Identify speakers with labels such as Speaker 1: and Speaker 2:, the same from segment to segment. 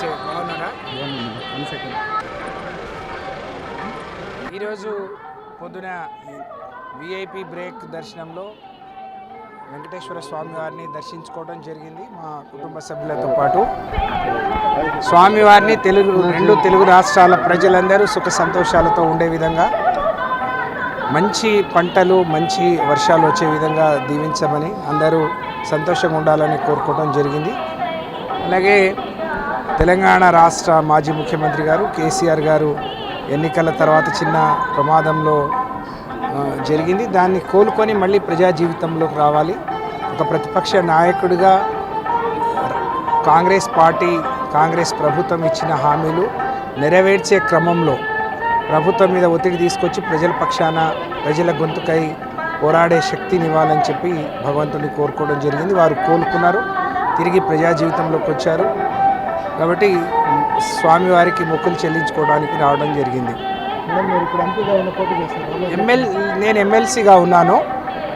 Speaker 1: నమస్తే, బాగున్నారా? ఈరోజు పొద్దున విఐపి బ్రేక్ దర్శనంలో వెంకటేశ్వర స్వామి వారిని దర్శించుకోవడం జరిగింది. మా కుటుంబ సభ్యులతో పాటు స్వామివారిని రెండు తెలుగు రాష్ట్రాల ప్రజలందరూ సుఖ సంతోషాలతో ఉండే విధంగా, మంచి పంటలు మంచి వర్షాలు వచ్చే విధంగా దీవించమని, అందరూ సంతోషంగా ఉండాలని కోరుకోవడం జరిగింది. అలాగే తెలంగాణ రాష్ట్ర మాజీ ముఖ్యమంత్రి గారు కేసీఆర్ గారు ఎన్నికల తర్వాత చిన్న ప్రమాదంలో జరిగింది. దాన్ని కోలుకొని మళ్ళీ ప్రజా జీవితంలోకి రావాలి. ఒక ప్రతిపక్ష నాయకుడిగా కాంగ్రెస్ ప్రభుత్వం ఇచ్చిన హామీలు నెరవేర్చే క్రమంలో ప్రభుత్వం మీద ఒత్తిడి తీసుకొచ్చి ప్రజల పక్షాన ప్రజల గొంతుకై పోరాడే శక్తినివ్వాలని చెప్పి భగవంతుని కోరుకోవడం జరిగింది. వారు కోలుకున్నారు, తిరిగి ప్రజా జీవితంలోకి వచ్చారు. కాబట్టి స్వామివారికి మొక్కులు చెల్లించుకోవడానికి రావడం జరిగింది. నేను ఎమ్మెల్సీగా ఉన్నాను.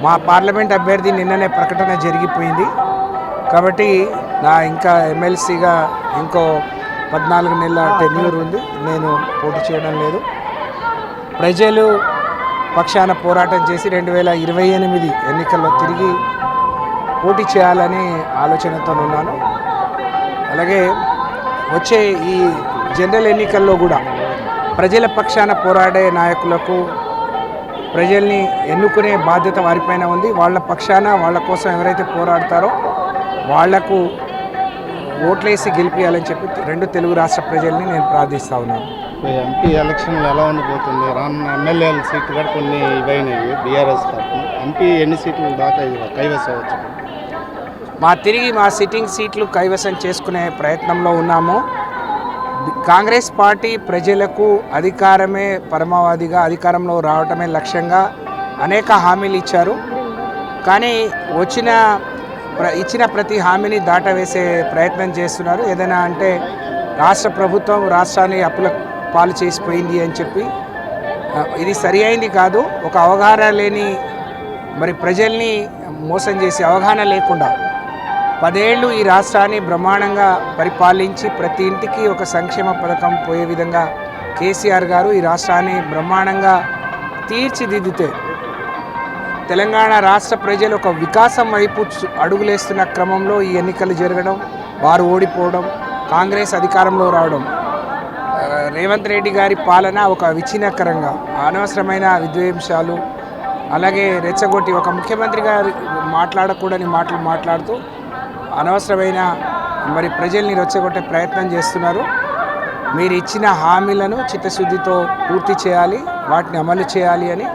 Speaker 1: మా పార్లమెంట్ అభ్యర్థి నిన్ననే ప్రకటన జరిగిపోయింది. కాబట్టి ఇంకా ఎమ్మెల్సీగా ఇంకో 14 నెలల టెన్యూర్ ఉంది. నేను పోటీ చేయడం లేదు. ప్రజలు పక్షాన పోరాటం చేసి 2028 ఎన్నికల్లో తిరిగి పోటీ చేయాలని ఆలోచనతో ఉన్నాను. అలాగే వచ్చే ఈ జనరల్ ఎన్నికల్లో కూడా ప్రజల పక్షాన పోరాడే నాయకులకు ప్రజల్ని ఎన్నుకునే బాధ్యత వారిపైన ఉంది. వాళ్ళ పక్షాన వాళ్ళ కోసం ఎవరైతే పోరాడతారో వాళ్లకు ఓట్లేసి గెలిపించాలని చెప్పి రెండు తెలుగు రాష్ట్ర ప్రజల్ని నేను ప్రార్థిస్తూ ఉన్నాను.
Speaker 2: ఎంపీ ఎలక్షన్లు ఎలా ఉండబోతుంది? రానున్న ఎమ్మెల్యేల సీట్లు కూడా కొన్ని ఇవైనవి బీఆర్ఎస్ తరఫున. ఎంపీ ఎన్ని సీట్లు దాకా కైవసం అవ్వచ్చు?
Speaker 1: మా సిట్టింగ్ సీట్లు కైవసం చేసుకునే ప్రయత్నంలో ఉన్నాము. కాంగ్రెస్ పార్టీ ప్రజలకు అధికారమే పరమావధిగా, అధికారంలో రావటమే లక్ష్యంగా అనేక హామీలు ఇచ్చారు. కానీ ఇచ్చిన ప్రతి హామీని దాటవేసే ప్రయత్నం చేస్తున్నారు. ఏదైనా అంటే రాష్ట్ర ప్రభుత్వం రాష్ట్రాన్ని అప్పుల పాలు చేసిపోయింది అని చెప్పి, ఇది సరి అయింది కాదు. ఒక అవగాహన లేని ప్రజల్ని మోసం చేసి, అవగాహన లేకుండా 10 ఏళ్ళు ఈ రాష్ట్రాన్ని బ్రహ్మాండంగా పరిపాలించి ప్రతి ఇంటికి ఒక సంక్షేమ పథకం పోయే విధంగా కేసీఆర్ గారు ఈ రాష్ట్రాన్ని బ్రహ్మాండంగా తీర్చిదిద్దితే తెలంగాణ రాష్ట్ర ప్రజలు ఒక వికాసం వైపు అడుగులేస్తున్న క్రమంలో ఈ ఎన్నికలు జరగడం, వారు ఓడిపోవడం, కాంగ్రెస్ అధికారంలో రావడం, రేవంత్ రెడ్డి గారి పాలన ఒక విచ్ఛిన్నకరంగా, అనవసరమైన విద్వేషాలు, అలాగే రెచ్చగొట్టి ఒక ముఖ్యమంత్రి గారు మాట్లాడకూడని మాటలు మాట్లాడుతూ అనవసరమైన ప్రజల్ని రెచ్చగొట్టే ప్రయత్నం చేస్తున్నారు. మీరు ఇచ్చిన హామీలను చిత్తశుద్ధితో పూర్తి చేయాలి, వాటిని అమలు చేయాలి అని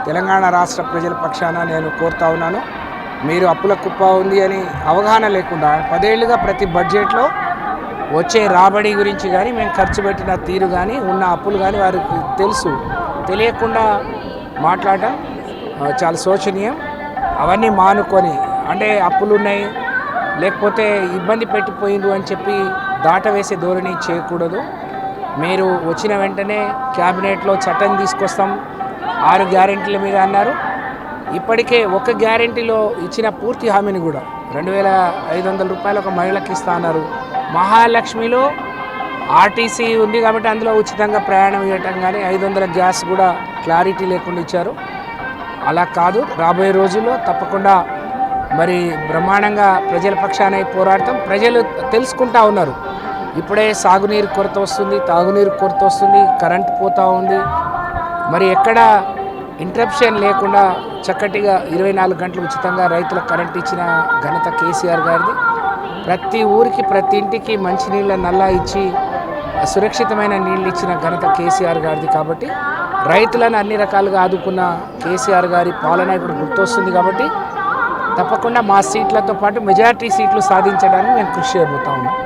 Speaker 1: తెలంగాణ రాష్ట్ర ప్రజల పక్షాన నేను కోరుతా ఉన్నాను. మీరు అప్పుల కుప్ప ఉంది అని అవగాహన లేకుండా 10 ఏళ్ళుగా ప్రతి బడ్జెట్లో వచ్చే రాబడి గురించి కానీ, మేము ఖర్చు పెట్టిన తీరు కానీ, ఉన్న అప్పులు కానీ వారికి తెలియకుండా మాట్లాడటం చాలా శోచనీయం. అవన్నీ మానుకొని, అంటే అప్పులు ఉన్నాయి లేకపోతే ఇబ్బంది పెట్టిపోయిండు అని చెప్పి దాటవేసే ధోరణి చేయకూడదు. మీరు వచ్చిన వెంటనే క్యాబినెట్లో చట్టం తీసుకొస్తాం, 6 గ్యారెంటీల మీద అన్నారు. ఇప్పటికే ఒక గ్యారెంటీలో ఇచ్చిన పూర్తి హామీని కూడా 2500 రూపాయలు ఒక మహిళకి ఇస్తా అన్నారు. మహాలక్ష్మిలో ఆర్టీసీ ఉంది కాబట్టి అందులో ఉచితంగా ప్రయాణం ఇవ్వటం, కానీ 500 గ్యాస్ కూడా క్లారిటీ లేకుండా ఇచ్చారు. అలా కాదు, రాబోయే రోజుల్లో తప్పకుండా బ్రహ్మాండంగా ప్రజల పక్షాన పోరాడతాం. ప్రజలు తెలుసుకుంటా ఉన్నారు. ఇప్పుడే సాగునీరు కొరత వస్తుంది, తాగునీరు కొరత వస్తుంది, కరెంట్ పోతూ ఉంది. ఎక్కడ ఇంటరప్షన్ లేకుండా చక్కటిగా 24 గంటలు ఉచితంగా రైతులకు కరెంట్ ఇచ్చిన ఘనత కేసీఆర్ గారిది. ప్రతి ఊరికి ప్రతి ఇంటికి మంచినీళ్ళ నల్లా ఇచ్చి సురక్షితమైన నీళ్ళు ఇచ్చిన ఘనత కేసీఆర్ గారిది. కాబట్టి రైతులను అన్ని రకాలుగా ఆదుకున్న కేసీఆర్ గారి పాలన ఇప్పుడు గుర్తొస్తుంది. కాబట్టి తప్పకుండా మా సీట్లతో పాటు మెజారిటీ సీట్లు సాధించడానికి నేను కృషి చేయబోతా ఉన్నాను.